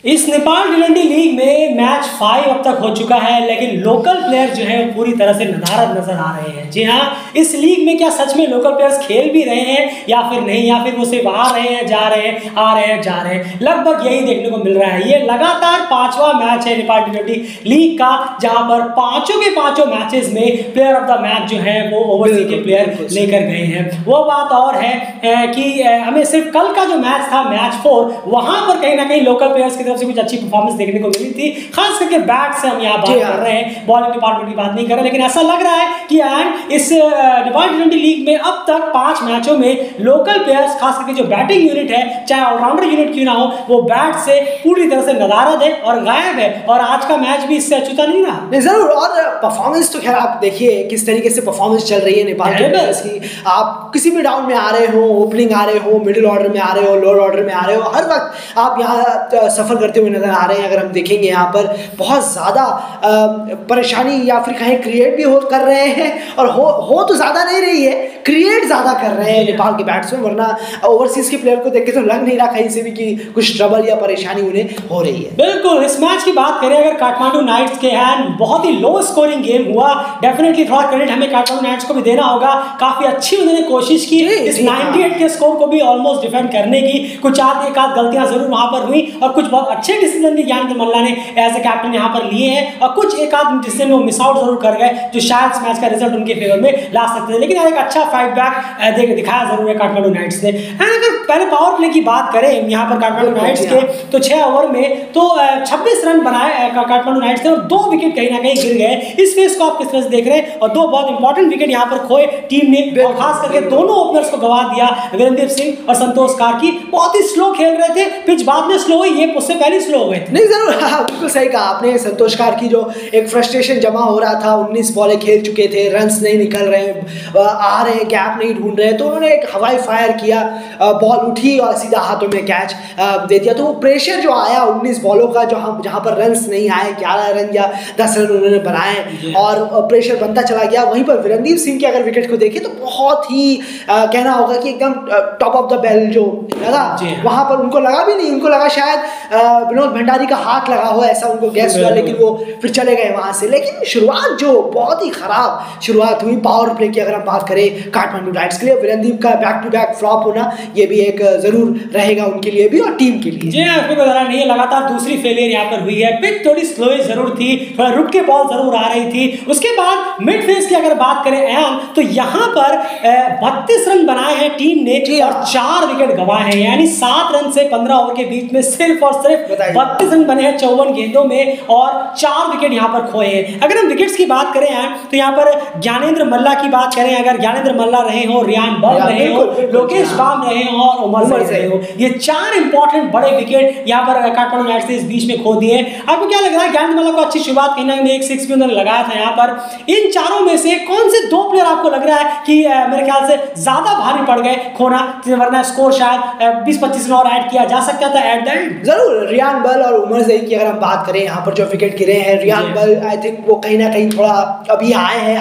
इस नेपाल टी20 लीग में मैच 5 अब तक हो चुका है, लेकिन लोकल प्लेयर जो है पूरी तरह से नदारद नजर आ रहे हैं। जी हाँ, इस लीग में क्या सच में लोकल प्लेयर्स खेल भी रहे हैं या फिर नहीं, या फिर वो सिर्फ आ रहे हैं जा रहे हैं, आ रहे हैं जा रहे हैं, लगभग यही देखने को मिल रहा है। ये लगातार 5वां मैच है नेपाल टी20 लीग का, जहां पर पांचों के पांचों मैचेस में प्लेयर ऑफ द मैच जो है वो ओवरसीज के प्लेयर लेकर गए हैं। वो बात और है कि हमें सिर्फ कल का जो मैच था मैच 4, वहां पर कहीं ना कहीं लोकल प्लेयर्स की तरफ से कुछ अच्छी परफॉर्मेंस देखने को मिली थी, खास करके बैट से हम यहाँ बात कर रहे हैं, बॉलिंग डिपार्टमेंट की बात नहीं कर रहे। लेकिन ऐसा लग रहा है कि इस नेपाल टी20 लीग में अब तक 5 मैचों में लोकल प्लेयर्स, खास करके जो बैटिंग यूनिट है, चाहे ऑलराउंडर यूनिट क्यों ना हो, वो बैट से पूरी तरह से नदारद है और गायब है। और आज का मैच भी इससे अछूता नहीं रहा। नहीं, जरूर। और परफॉर्मेंस तो खैर आप देखिए किस तरीके से परफॉर्मेंस चल रही है नेपाल के प्लेयर्स की। आप किसी भी डाउन में आ रहे हो, ओपनिंग आ रहे हो, मिडिल ऑर्डर में आ रहे हो, लोअर ऑर्डर में आ रहे हो, हर वक्त आप यहाँ सफर करते हुए नजर आ रहे हैं। अगर हम देखेंगे यहाँ पर बहुत ज़्यादा परेशानी या फिर कहीं क्रिएट भी कर रहे हैं, और हो तो ज़्यादा नहीं रही है, क्रिएट ज़्यादा कर रहे हैं नेपाल के बैट्समैन। वरना ओवरसीज के प्लेयर को देख के तो लग नहीं रहा कहीं से भी कि कुछ ट्रबल या परेशानी उन्हें हो रही है। बिल्कुल। इस मैच की बात करें अगर काठमांडू नाइट्स के हैं, बहुत ही लो स्कोरिंग गेम हुआ। डेफिनेटली थोड़ा क्रेडिट हमें काठमांडू नाइट्स को भी देना होगा, काफी अच्छी उन्होंने कोशिश की इस 98 के स्कोर को भी ऑलमोस्ट डिफेंड करने की। कुछ एक आध गलतियां जरूर वहां पर हुई और कुछ बहुत अच्छे डिसीजन भी ज्ञानेंद्र मल्ला ने एज ए कैप्टन यहाँ पर लिए हैं, और कुछ एक आध डिसीजन वो मिस आउट जरूर कर गए जो शायद इस मैच का रिजल्ट उनके फेवर में ला सकते थे। लेकिन एक अच्छा फाइट बैक दिखाया जरूर है काठमांडू नाइट्स ने। अगर पहले पावर प्ले की बात करें यहाँ पर काठमांडू नाइट्स के, तो 6 ओवर में तो 26 रन बनाए काठमांडू नाइट्स ने और 2 विकेट कहीं ना कहीं गिर गए। इस फेस को आप किस तरह से देख रहे हैं? और 2 बहुत इंपॉर्टेंट विकेट यहाँ पर खोए टीम ने, और खास करके दोनों ओपनर्स को गवा दिया, वीरेंद्र सिंह और संतोष कारकी। बहुत ही स्लो खेल रहे थे, पिच बाद में स्लो हुई, ये उससे पहले स्लो हो गए थे। नहीं, जरूर। हाँ, बिल्कुल सही कहा आपने। संतोष कारकी जो एक फ्रस्ट्रेशन जमा हो रहा था, 19 बॉलें खेल चुके थे, रन्स नहीं निकल रहे, आ रहे, गैप नहीं ढूंढ रहे, तो उन्होंने एक हवाई फायर किया, बॉल उठी और सीधा हाथों में कैच दे दिया। तो वो प्रेशर जो आया 19 बॉलों का, जहाँ पर रन्स नहीं आए, 11 रन या 10 रन उन्होंने बनाए और प्रेशर बनता चला गया। वहीं पर वीरेंद्र सिंह के अगर विकेट को देखें तो बहुत ही कहना होगा कि एकदम टॉप ऑफ द बेल जो लगा, वहां पर उनको लगा भी नहीं, उनको लगा शायद विनोद भंडारी का हाथ लगा हो, ऐसा उनको गैस हुआ, लेकिन वो फिर चले गए वहां से। लेकिन शुरुआत जो बहुत ही खराब शुरुआत हुई पावर प्ले की, अगर हम बात करें काठमांडू नाइट्स के लिए, वीरेंद्र का बैक टू बैक फ्लॉप होना ये भी एक जरूर रहेगा उनके लिए भी और टीम के लिए। जी हाँ, कोई बता नहीं है, लगातार दूसरी फेलियर यहाँ पर हुई है। पिच थोड़ी स्लो जरूर थी, थोड़ा रुक के बॉल जरूर आ रही थी। उसके बाद मिड फेस की अगर बात करें तो यहाँ पर 32 रन बनाए हैं टीम ने और 4 विकेट गंवाए हैं, यानी 7 रन से 15 ओवर के बीच में सिर्फ और सिर्फ 32 रन बने हैं 54 गेंदों में और 4 विकेट यहाँ पर खोए हैं। अगर हम विकेट्स की बात करें तो यहाँ पर ज्ञानेंद्र मल्ला की बात करें, अगर ज्ञानेंद्र मल्ला रहे हो, रियान बल रहे हो, लोकेश बाम रहे हो और उमर रहे हो, ये 4 इंपॉर्टेंट बड़े विकेट यहाँ पर काठमांडू नाइट्स ने इस बीच में खो दिए। आपको क्या लग रहा है? ज्ञानेंद्र मल्ला को अच्छी शुरुआत कहीं ना कहीं एक 6 भी उन्होंने लगाया था यहाँ पर। इन चारों में से कौन से 2 प्लेयर आपको लग रहा है कि मेरे ख्याल से ज्यादा भारी पड़ गए खोना, वरना स्कोर शायद 20-25 रन और ऐड किया जा सकता था एट द एंड? जरूर। रियान बल और उमर ज़ई की अगर हम बात करें, यहाँ पर जो विकेट गिरे हैं, रियान बल आई थिंक वो कहीं ना कहीं थोड़ा अभी आए हैं,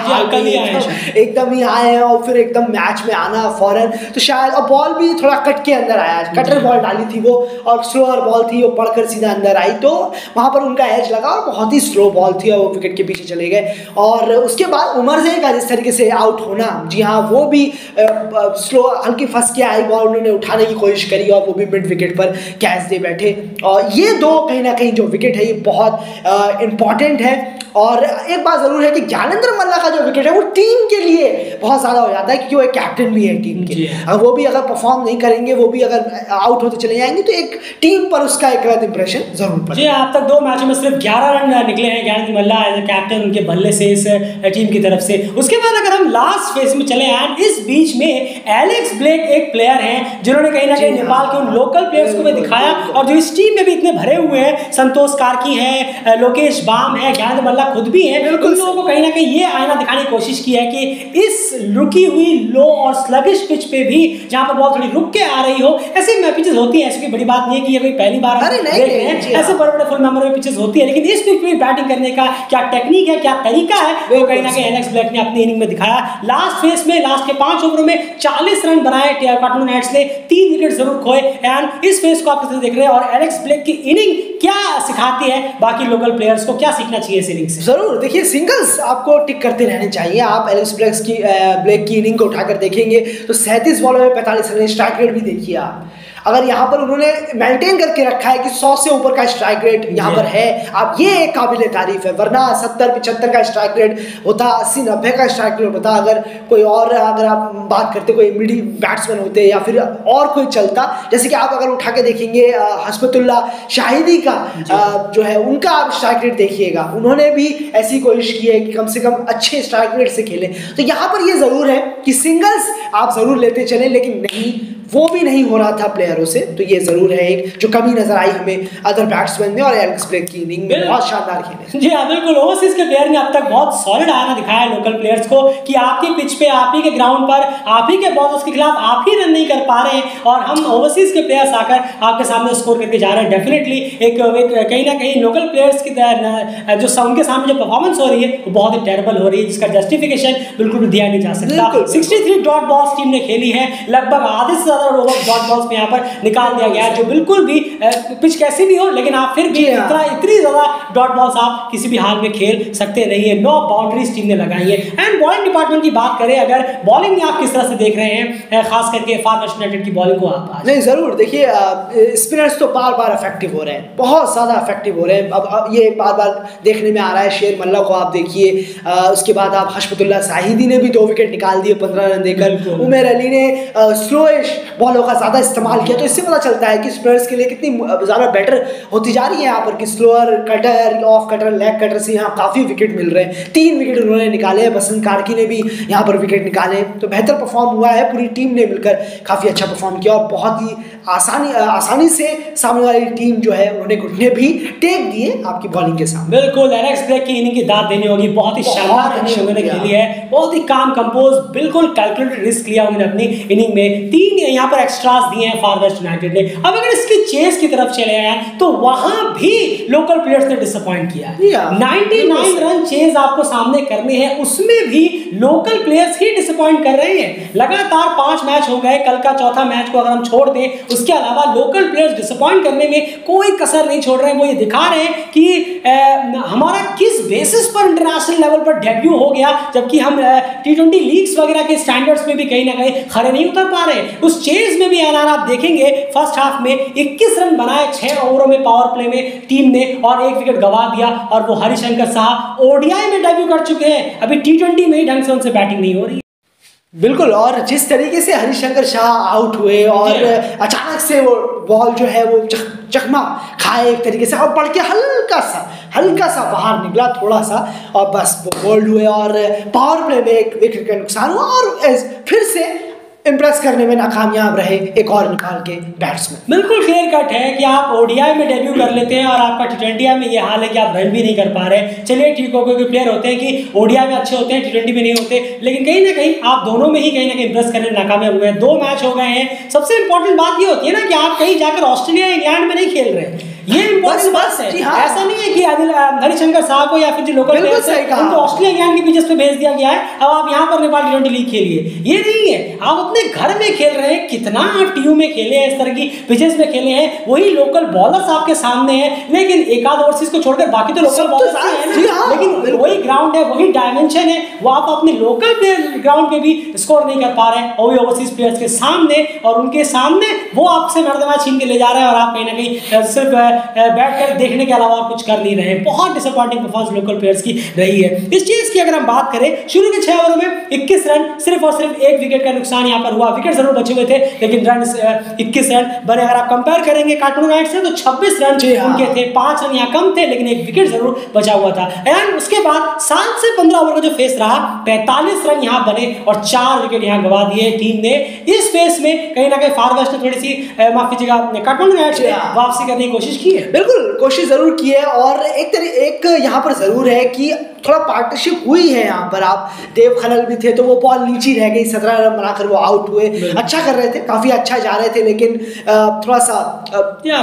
एकदम ही आए हैं और फिर एकदम मैच में आना फौरन, तो शायद और बॉल भी थोड़ा कट के अंदर आया, कटर बॉल डाली थी वो और स्लोअर बॉल थी, वो पढ़कर सीधा अंदर आई, तो वहां पर उनका एज लगा और बहुत ही स्लो बॉल थी और वो विकेट के पीछे चले गए। और उसके बाद उमर ज़ई का जिस तरीके से आउट होना, जी हाँ, वो भी स्लो हल्की फंस के आई बॉल, उन्होंने उठाने की कोशिश करी और वो भी मिड विकेट पर कैच दे बैठे। और ये 2 कहीं ना कहीं जो विकेट है ये बहुत इंपॉर्टेंट है। और एक बात जरूर है कि ज्ञानेंद्र मल्ला का जो विकेट है वो टीम के लिए बहुत ज्यादा हो जाता है, क्योंकि वो एक कैप्टन भी है टीम के। वो भी अगर परफॉर्म नहीं करेंगे, वो भी अगर आउट होते चले जाएंगे, तो एक टीम पर उसका एक गलत इंप्रेशन जरूर पड़ेगा। जी, अब तक 2 मैचों में सिर्फ 11 रन निकले हैं ज्ञानेंद्र मल्ला एज ए कैप्टन, उनके बल्ले से इस टीम की तरफ से। उसके बाद अगर हम लास्ट फेज में चले आए, इस बीच में एलेक्स ब्लेक एक प्लेयर हैं जिन्होंने कहीं ना कहीं नेपाल के उन लोकल प्लेयर्स को भी दिखाया, और जो इस टीम में भी इतने भरे हुए हैं, संतोष कारकी है, लोकेश बाम है, ज्ञानेंद्र मल्ला बुमराह खुद भी हैं, उन लोगों को कहीं ना कहीं ये आईना दिखाने की कोशिश की है कि इस रुकी हुई लो और स्लगिश पिच पे भी जहां पर बॉल थोड़ी रुक के आ रही हो, ऐसे पिचेस होती है, ऐसी कोई बड़ी बात नहीं है कि ये कोई पहली बार देख रहे हैं, ऐसे बड़े बड़े फुल मेमोरी पिचेस होती है, लेकिन इस पिच पे बैटिंग करने का क्या टेक्निक है, क्या तरीका है, वो कहीं ना कहीं एलेक्स ब्लैक ने अपनी इनिंग में दिखाया। लास्ट फेज में लास्ट के 5 ओवरों में 40 रन बनाए काटमांडू नाइट्स ने, 3 विकेट जरूर खोए, एंड इस फेज को आप किस तरह देख रहे हैं और एलेक्स ब्लैक की इनिंग क्या सिखाती है बाकी लोकल प्लेयर्स को, क्या सीखना चाहिए इस इनिंग से? जरूर देखिए, सिंगल्स आपको टिक करते रहने चाहिए। आप एलेक्स ब्लैक की इनिंग को उठाकर देखेंगे तो 37 बॉलों में 45 रन, स्ट्राइक रेट भी देखिए आप, अगर यहाँ पर उन्होंने मेंटेन करके रखा है कि 100 से ऊपर का स्ट्राइक रेट यहाँ पर है, आप ये एक काबिल तारीफ है, वरना 70-75 का स्ट्राइक रेट होता, 80-90 का स्ट्राइक रेट होता, अगर कोई और, अगर आप बात करते कोई मिडिल बैट्समैन होते या फिर और कोई चलता, जैसे कि आप अगर उठा के देखेंगे हस्बतुल्लाह शाहिदी का जो है उनका आप स्ट्राइक रेट देखिएगा, उन्होंने भी ऐसी कोशिश की है कि कम से कम अच्छे स्ट्राइक रेट से खेलें। तो यहाँ पर ये ज़रूर है कि सिंगल्स आप ज़रूर लेते चलें, लेकिन नहीं, वो भी नहीं हो रहा था प्लेयरों से, तो ये जरूर है एक जो कमी नजर आई हमें अदर बैट्समैन में, और एलेक्स ब्लैक की इनिंग बहुत शानदार खेले। जी हाँ बिल्कुल, ओवरसीज के प्लेयर ने अब तक बहुत सॉलिड आना दिखाया है लोकल प्लेयर्स को कि आपकी पिच पे, आप ही के ग्राउंड पर, आप ही के बॉलर्स के खिलाफ आप ही रन नहीं कर पा रहे हैं और हम ओवरसीज के प्लेयर्स आकर आपके सामने स्कोर करके जा रहे हैं। डेफिनेटली एक कहीं ना कहीं लोकल प्लेयर्स की जो उनके सामने जो परफॉर्मेंस हो रही है वो बहुत ही टेरेबल हो रही है, जिसका जस्टिफिकेशन बिल्कुल भी दिया नहीं जा सकता। 63 डॉट बॉल्स टीम ने खेली है, लगभग आधे से ज्यादा ओवर डॉट बॉल्स में यहाँ पर निकाल दिया गया है, जो बिल्कुल भी पिच कैसी भी हो, लेकिन आप फिर भी इतनी ज्यादा डॉट बॉल्स आप किसी भी हाल में खेल सकते नहीं है। 9 बाउंड्रीज टीम ने लगाई है। एंड बॉलिंग डिपार्टमेंट की बात करें, अगर बॉलिंग में आप किस तरह से देख रहे हैं, खास करके फार वेस्ट यूनाइटेड की बॉलिंग को आप? नहीं जरूर देखिए, स्पिनर्स तो बार बार इफेक्टिव हो रहे हैं, बहुत ज्यादा इफेक्टिव हो रहे हैं। अब ये बार बार देखने में आ रहा है, शेर मल्ला को आप देखिए, उसके बाद आप हस्बतुल्लाह शाहिदी ने भी 2 विकेट निकाल दिए 15 रन देकर, उमेर अली ने स्लोइश बॉलों का ज्यादा इस्तेमाल किया, तो इससे पता चलता है कि स्पिनर्स के लिए कितनी ज़्यादा बेटर होती जा रही है यहाँ पर कि slower cutter, off cutter, leg cutter से यहाँ काफ़ी विकेट मिल रहे हैं। 3 विकेट उन्होंने निकाले हैं, बसंत कार्की ने भी यहाँ पर विकेट निकाले, तो बेहतर परफॉर्म हुआ है, पूरी टीम ने मिलकर काफ़ी अच्छा परफॉर्म किया और बहुत ही आसानी से सामने वाली टीम जो है उन्होंने घुटने भी टेक दिए आपकी बॉलिंग के सामने। बिल्कुल, एलेक्स ब्लैक की इनिंग की दाद देनी होगी, बहुत ही शानदार इनिंग उन्होंने खेली है, बहुत ही काम कंपोज, बिल्कुल कैलकुलेटेड रिस्क लिया उन्होंने अपनी इनिंग में। 3 यहाँ पर एक्स्ट्रास दिए हैं फार वेस्ट यूनाइटेड ने। अब अगर इसकी चेस की तरफ चले आए तो वहां भी लोकल प्लेयर्स ने डिसअपॉइंट किया है। 99 रन चेज आपको सामने करने हैं, उसमें भी लोकल प्लेयर्स ही डिसअपॉइंट कर रहे हैं। लगातार 5 मैच हो गए, कल का चौथा मैच को अगर हम छोड़ दें, उसके अलावा लोकल प्लेयर्स डिसअपॉइंट करने में कोई कसर नहीं छोड़ रहे हैं। वो ये दिखा रहे हैं कि हमारा किस बेसिस पर इंटरनेशनल लेवल पर डेब्यू हो गया, जबकि हम T20 लीग्स वगैरह के स्टैंडर्ड्स में भी कहीं ना कहीं खड़े नहीं उतर पा रहे। उस चेज में भी आप देखेंगे फर्स्ट हाफ में 21 रन बनाए 6 ओवरों में पावर प्ले में टीम ने, और 1 विकेट गवा दिया, और वो हरिशंकर शाह ओडीआई में डेब्यू कर चुके हैं, अभी T20 में ही ढंग से उनसे बैटिंग नहीं हो रही। बिल्कुल, और जिस तरीके से हरिशंकर शाह आउट हुए और अचानक से वो बॉल जो है वो चकमा खाए एक तरीके से, और पड़ के हल्का सा बाहर निकला थोड़ा सा, और बस वो बोल्ड हुए और पावर प्ले में 1 विकेट का नुकसान हुआ, और फिर से इंप्रेस करने में नाकामयाब रहे एक और नेपाल के बैट्समैन। बिल्कुल क्लियर कट है कि आप ओडीआई में डेब्यू कर लेते हैं और आपका T20 में ये हाल है कि आप रन भी नहीं कर पा रहे। चलिए ठीक हो, कोई प्लेयर होते हैं कि ओडीआई में अच्छे होते हैं, T20 में नहीं होते, लेकिन कहीं ना कहीं आप दोनों में ही कहीं ना कहीं इंप्रेस करने में नाकामयाब हुए हैं। 2 मैच हो गए हैं। सबसे इंपॉर्टेंट बात ये होती है ना कि आप कहीं जाकर ऑस्ट्रेलिया, इंग्लैंड में नहीं खेल रहे, ये इंपॉर्टेंट बात है। ऐसा नहीं है कि हरिशंकर शाह को या फिर जो लोकल प्लेयर्स हैं उनको ऑस्ट्रेलिया, इंग्लैंड के पिचेस पे भेज दिया गया है, अब आप यहाँ पर नेपाल T20 लीग खेलिए, ये नहीं है। आप अपने घर में खेल रहे हैं, कितना टीयू में खेले हैं, इस तरह की पिचेस में खेले हैं, वही लोकल बॉलर्स आपके सामने हैं, लेकिन एक आध ओवरसीज को छोड़कर बाकी तो लोकल बॉलर्स हैं ना, लेकिन वही ग्राउंड है, वही डायमेंशन है, वो आप अपने लोकल ग्राउंड पे भी स्कोर नहीं कर पा रहे हैं, और वही ओवरसीज प्लेयर्स के सामने, और उनके सामने वो आपसे मर्दमा छीन के ले जा रहे हैं, और आप कहीं ना कहीं सिर्फ बैठकर देखने के अलावा कुछ कर नहीं रहे। बहुत डिसअपॉइंटिंग परफॉर्मेंस लोकल प्लेयर्स की रही है। इस चीज की अगर हम बात करें, शुरू के 6 ओवरों में 21 रन, सिर्फ और सिर्फ 1 विकेट का नुकसान यहाँ पर हुआ। विकेट जरूर बचे हुए थे, लेकिन रन 21 रन बने। अगर आप कंपेयर करेंगे काटमांडू नाइट्स से तो 26 रन उनके थे, 5 रन यहाँ कम थे, लेकिन 1 विकेट जरूर बचा हुआ था। एंड उसके बाद 7 से 15 ओवर का जो फेस रहा, 45 रन यहाँ बने और 4 विकेट यहाँ गवा दिए टीम ने। इस फेस में कहीं ना कहीं फार वेस्ट ने थोड़ी सी, माफ कीजिएगा, काटमांडू नाइट्स ने वापसी करने की कोशिश की है। बिल्कुल बिल्कुल कोशिश जरूर की है, और एक यहाँ पर जरूर है कि थोड़ा पार्टनरशिप हुई है यहाँ पर। आप देव खलल भी थे तो वो बॉल नीचे रह गई, 17 रन बनाकर वो आउट हुए। अच्छा कर रहे थे, काफी अच्छा जा रहे थे, लेकिन थोड़ा सा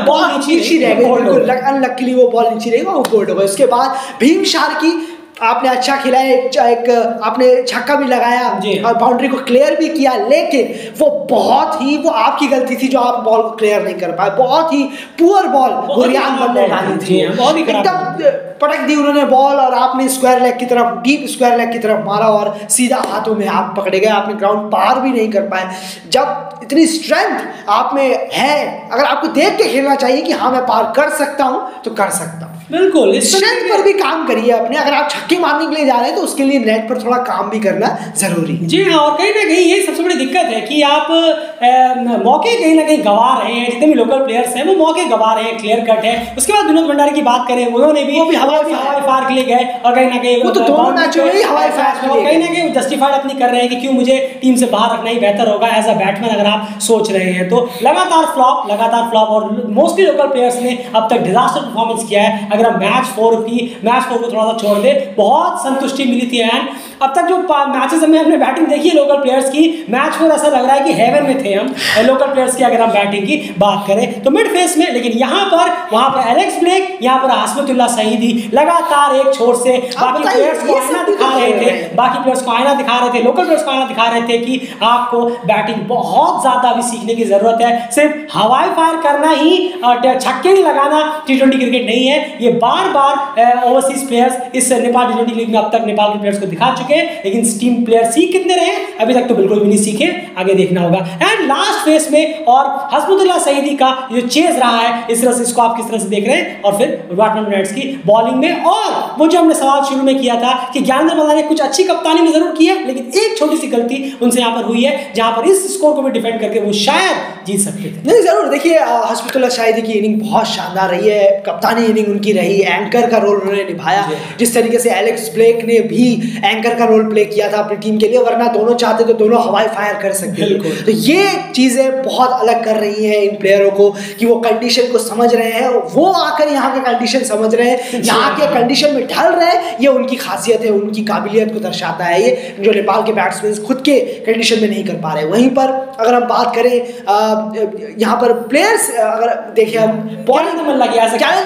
बॉल नीचे रह गई, बिल्कुल अनलकीली वो बॉल नीचे रही, वो आउट हो गए। उसके बाद भीम शार्की आपने अच्छा खेला, एक आपने छक्का भी लगाया और बाउंड्री को क्लियर भी किया, लेकिन वो बहुत ही वो आपकी गलती थी जो आप बॉल को क्लियर नहीं कर पाए। बहुत ही पुअर बॉल गुरियान बल्ले डाली थी, एकदम पटक दी उन्होंने बॉल, और आपने स्क्वायर लेग की तरफ, डीप स्क्वायर लेग की तरफ मारा और सीधा हाथों में आप पकड़े गए। आपने ग्राउंड पार भी नहीं कर पाए। जब इतनी स्ट्रेंथ आप में है, अगर आपको देख के खेलना चाहिए कि हाँ मैं पार कर सकता हूँ, तो कर सकता हूँ। बिल्कुल, स्ट्रेंथ पर भी काम करिए अपने। अगर आप छक्के मारने के लिए जा रहे हैं तो उसके लिए नेट पर थोड़ा काम भी करना जरूरी है। जी हाँ, और कहीं ना कहीं ये सबसे बड़ी दिक्कत है कि आप मौके कहीं ना कहीं गंवा रहे हैं। जितने भी लोकल प्लेयर्स हैं वो मौके गंवा रहे हैं, क्लियर कट है। उसके बाद विनोद भंडारी की बात करें, उन्होंने भी हवाई फायर के लिए गए, और कहीं ना कहीं दोनों मैचों में हवाई फायर कहीं ना कहीं जस्टिफाइड अपनी कर रहे हैं कि क्यों मुझे टीम से बाहर रखना ही बेहतर होगा एज अ बैट्समैन, अगर आप सोच रहे हैं तो। लगातार फ्लॉप, और मोस्टली लोकल प्लेयर्स ने अब तक डिजास्टर परफॉर्मेंस किया है। अगर हम मैच 4 को थोड़ा सा छोड़ दे, बहुत संतुष्टि मिली थी। एंड अब तक जो मैचेस में हमने बैटिंग देखी है लोकल प्लेयर्स की, मैच 4 ऐसा लग रहा है कि हेवन में थे हम लोकल प्लेयर्स की, अगर हम बैटिंग की बात करें तो मिड फेस में। लेकिन वहां पर एलेक्स ब्लेक, यहाँ पर हस्मतुल्लाह सईदी लगातार एक छोर से बाकी प्लेयर्स को आईना दिखा रहे थे, लोकल प्लेयर्स को आईना दिखा रहे थे कि आपको बैटिंग बहुत ज्यादा अभी सीखने की जरूरत है। सिर्फ हवाई फायर करना ही, छक्के ही लगाना T20 क्रिकेट नहीं है। ये बार ओवरसीज प्लेयर्स इस नेपाल T20 लीग में अब तक नेपाल के प्लेयर्स को दिखा चुके हैं, लेकिन टीम प्लेयर सीख कितने रहे अभी तक तो बिल्कुल भी नहीं सीखे, आगे देखना होगा। एंड लास्ट फेस में और हस्मतुल्लाह सईदी का जो चेज रहा है, इस तरह से इसको आप किस तरह से देख रहे हैं, और फिर वाटमैन नाइट्स की बॉलिंग में, और वो जो हमने सवाल शुरू में किया था कि ज्ञानेंद्र मल्ला ने कुछ अच्छी कप्तानी में जरूर की है, लेकिन एक छोटी सी गलती उनसे यहाँ पर हुई है, जहां पर इस स्कोर को भी डिफेंड करके वो शायद जीत सकते थे। नहीं जरूर, देखिए हस्मतुल्लाह सईदी की इनिंग बहुत शानदार रही है, कप्तानी इनिंग उनकी रही, एंकर का रोल उन्होंने निभाया, जिस तरीके से एलेक्स ब्लेक ने भी एंकर का रोल प्ले किया था अपनी टीम के लिए, वरना दोनों चाहते तो दोनों हवाई फायर कर सकते थे। तो ये चीजें बहुत अलग कर रही हैं इन प्लेयरों को कि वो कंडीशन को समझ रहे हैं, वो आकर यहाँ का कंडीशन समझ रहे हैं, यहाँ के कंडीशन में ढल रहे हैं। ये उनकी खासियत है, उनकी काबिलियत को दर्शाता है, ये जो नेपाल के बैट्समैन खुद के कंडीशन में नहीं कर पा रहे। वहीं पर अगर हम बात करें यहाँ पर प्लेयर्स, अगर देखें हम ज्ञानेंद्र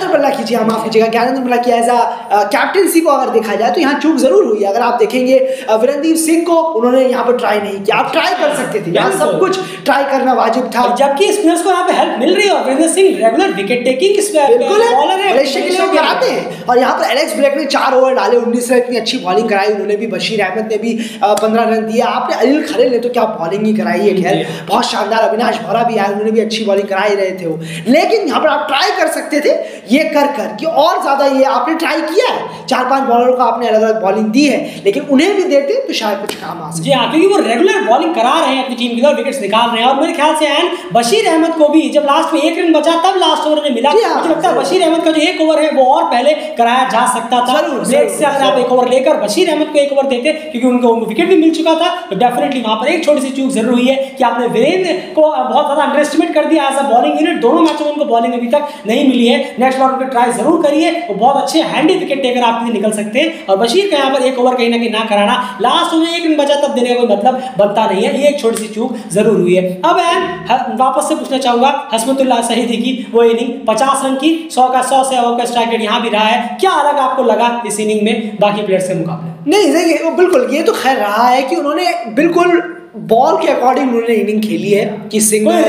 मल्ला कीजिए, माफ कीजिएगा, ज्ञानेंद्र मल्ला की एज अ कैप्टनसी को अगर देखा जाए तो यहाँ चूक जरूर हुई है। अगर आप देखेंगे वीरेंद्र सिंह को उन्होंने यहाँ पर ट्राई नहीं किया, आप ट्राई कर सकते थे, यहाँ सब कुछ ट्राई करना वाजिब था, जबकि स्पिनर्स को यहाँ पे हेल्प मिल रही है। Virendra Singh regular wicket taking bowler है, मलेशिया के लिए वो कराते हैं। और यहाँ पर एलेक्स ब्लेक ने 4 ओवर डाले, 19 रन, इतनी अच्छी बॉलिंग कराई उन्होंने भी। बशीर अहमद ने भी 15 रन दिया। आपने अनिल खलील ने तो क्या बॉलिंग ही कराई है, खैर बहुत शानदार। अविनाश भौरा भी आए, उन्होंने भी अच्छी बॉलिंग करा ही रहे थे वो, लेकिन यहाँ पर आप ट्राई कर सकते थे ये कर कि और ज्यादा, ये आपने ट्राई किया है, 4-5 बॉलरों को आपने अलग अलग बॉलिंग दी है, लेकिन उन्हें भी देते तो शायद कुछ काम आ सकता। जी हाँ, क्योंकि वो रेगुलर बॉलिंग करा रहे हैं अपनी टीम के लिए, विकेट्स निकाल रहे हैं। और मेरे ख्याल से बशीर अहमद को भी जब लास्ट में 1 रन बचा तब लास्ट ओवर में मिला, मुझे लगता है बशीर अहमद का जो 1 ओवर है वो और पहले कराया जा सकता था। ब्लेक से अगर आप 1 ओवर लेकर बशीर अहमद को 1 ओवर देते, क्योंकि उनको विकेट भी मिल चुका था, तो डेफिनेटली वहां पर एक छोटी सी चूक जरूर हुई है कि आपने वीरेंद्र को बहुत ज्यादा अंडर एस्टिमेट कर दिया एज अ बॉलिंग यूनिट। दोनों मैचों में उनको बॉलिंग अभी तक नहीं मिली है। नेक्स्ट बार उनको ट्राई जरूर करिए, वो बहुत अच्छे हैंडी विकेट टेकर आपके लिए निकल सकते हैं। और बशीर का यहाँ पर 1 ओवर कहीं ना कहीं ना कराना, लास्ट में 1 रन बचा तब देने का कोई मतलब बनता नहीं है, ये एक छोटी सी चूक जरूर हुई है। अब वापस से पूछना चाहूंगा हस्मतुल्लाह सईदी की वो इनिंग 50 रन की, 100 से अबव का स्ट्राइक रेट यहाँ भी रहा है, क्या अलग आपको लगा इस इनिंग में बाकी प्लेयर्स के मुकाबले? नहीं देखिए, बिल्कुल ये तो खैर रहा है कि उन्होंने बिल्कुल बॉल के अकॉर्डिंग उन्होंने इनिंग खेली है कि सिंगल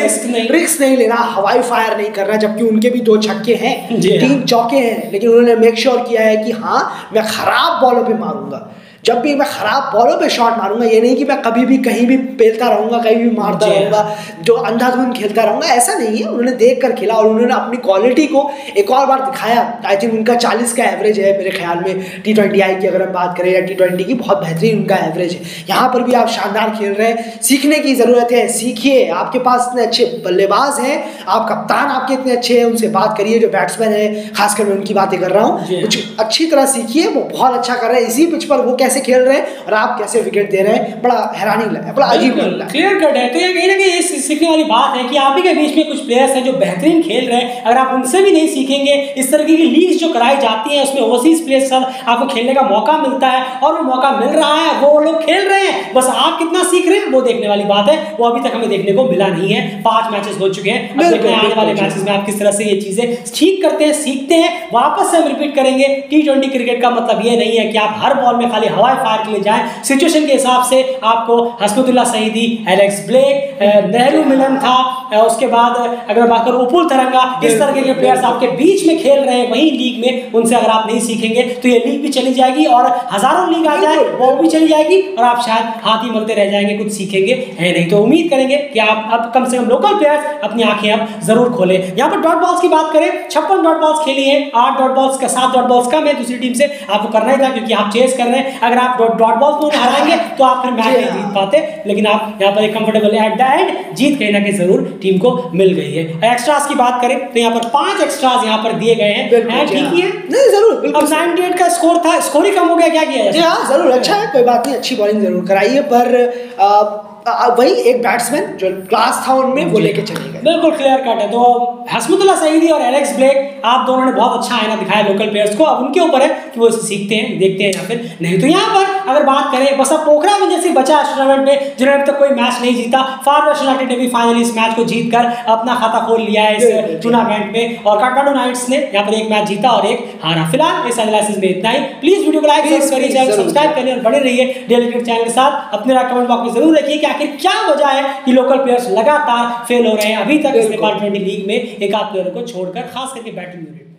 रिस्क नहीं लेना, हवाई फायर नहीं करना, जबकि उनके भी 2 छक्के हैं, 3 चौके हैं, लेकिन उन्होंने मेक श्योर किया है कि हाँ मैं खराब बॉलों पे मारूंगा, जब भी मैं खराब बॉलों पे शॉट मारूंगा, ये नहीं कि मैं कभी भी कहीं भी पेलता रहूंगा, कहीं भी मारता रहूंगा, जो अंधाधुंध खेलता रहूंगा, ऐसा नहीं है। उन्होंने देख कर खेला और उन्होंने अपनी क्वालिटी को एक और बार दिखाया। आई थिंक उनका 40 का एवरेज है मेरे ख्याल में, T20I की अगर हम बात करें या T20 की, बहुत बेहतरीन उनका एवरेज है। यहाँ पर भी आप शानदार खेल रहे हैं, सीखने की ज़रूरत है, सीखिए। आपके पास इतने अच्छे बल्लेबाज हैं, आप कप्तान आपके इतने अच्छे हैं, उनसे बात करिए, जो बैट्समैन है खासकर मैं उनकी बातें कर रहा हूँ, कुछ अच्छी तरह सीखिए। वो बहुत अच्छा कर रहे हैं, इसी पिच पर वो कैसे कैसे खेल रहे हैं और आप कैसे विकेट दे रहे हैं, बड़ा हैरानी लगा है, बड़ा अजीब लगता है। क्लियर कट है। तो ये कहीं ना कहीं सीखने वाली बात है कि आप ही के बीच में कुछ प्लेयर्स हैं जो बेहतरीन खेल रहे हैं, अगर आप उनसे भी नहीं सीखेंगे, इस तरह की लीग्स जो कराई जाती हैं उसमें ओवरसीज प्लेयर्स के साथ आपको खेलने का मौका मिलता है और वो मौका मिल रहा है, वो लोग खेल रहे हैं, बस आप कितना सीख रहे हैं वो देखने वाली बात है। वो अभी तक हमें देखने को मिला नहीं है। 5 मैचेस हो चुके हैं, अब देखते हैं आने वाले मैचेस में आप किस तरह से ये चीजें ठीक करते हैं, सीखते हैं। वापस से हम रिपीट करेंगे, T20 क्रिकेट का मतलब ये नहीं है कि आप हर बॉल में खाली हवाई फायर के लिए जाएं। सिचुएशन के हिसाब से आपको हस्मतुल्लाह सईदी, एलेक्स ब्लेक, नेहरू मिलन था, उसके बाद अगर बात करूं उपुल तरंगा, इस तरह के प्लेयर्स आपके बीच में खेल रहे हैं वही लीग में, उनसे अगर आप नहीं सीखेंगे तो ये लीग भी चली जाएगी और हजारों लीग आ जाए वो भी चली जाएगी और आप शायद हाथ ही मलते रह जाएंगे, कुछ सीखेंगे है नहीं। तो उम्मीद करेंगे कि आप अब कम से कम लोकल प्लेयर्स अपनी आंखें अब जरूर खोलें। यहाँ पर डॉट बॉल्स की बात करें, 56 डॉट बॉल्स खेली है, 8 डॉट बॉल्स का 7 डॉट बॉल्स कम है दूसरी टीम से, आपको करना ही था क्योंकि आप चेस कर रहे हैं। अगर आप डॉट बॉल्स में हराएंगे तो आप फिर मैच नहीं जीत पाते, लेकिन आप यहाँ पर एक कंफर्टेबल एट द एंड जीत कहीं ना कहीं जरूर टीम को मिल गई है। एक्स्ट्रास की बात करें तो यहाँ पर 5 एक्स्ट्रास यहाँ पर दिए गए हैं, ठीक ही है नहीं जरूर। अब 98 का स्कोर था, स्कोर ही कम हो गया, क्या किया जाए? हाँ जरूर, अच्छा है, कोई बात नहीं, अच्छी बॉलिंग जरूर कराई है, पर वही एक बैट्समैन जो क्लास था उनमें वो लेके चले गए। बिल्कुल क्लियर कट है। तो हस्मतुल्लाह सईदी और एलेक्स ब्लेक, आप दोनों ने बहुत अच्छा आईना दिखाया लोकल प्लेयर्स को। अब उनके ऊपर है कि वो इसे सीखते हैं, देखते हैं या फिर नहीं। तो यहाँ पर अगर बात करें, बस अब पोखरा में जैसे बचा टूर्नामेंट में जिन्होंने अब तक कोई मैच नहीं जीता, फार वेस्ट यूनाइटेड ने भी फाइनली इस मैच को जीतकर अपना खाता खोल लिया है इस टूर्नामेंट में, और काठमांडू नाइट्स ने यहाँ पर एक मैच जीता और एक हारा। फिलहाल इस एनालिसिस में इतना ही। प्लीज वीडियो को लाइक करिए, चैनल सब्सक्राइब करिए और बने रहिए डेली क्रिकेट चैनल के साथ। अपने कमेंट बॉक्स में जरूर रखिए कि आखिर क्या वजह है कि लोकल प्लेयर्स लगातार फेल हो रहे हैं अभी तक इस T20 लीग में, एक आध प्लेयर को छोड़कर, खास करके बैटिंग यूनिट।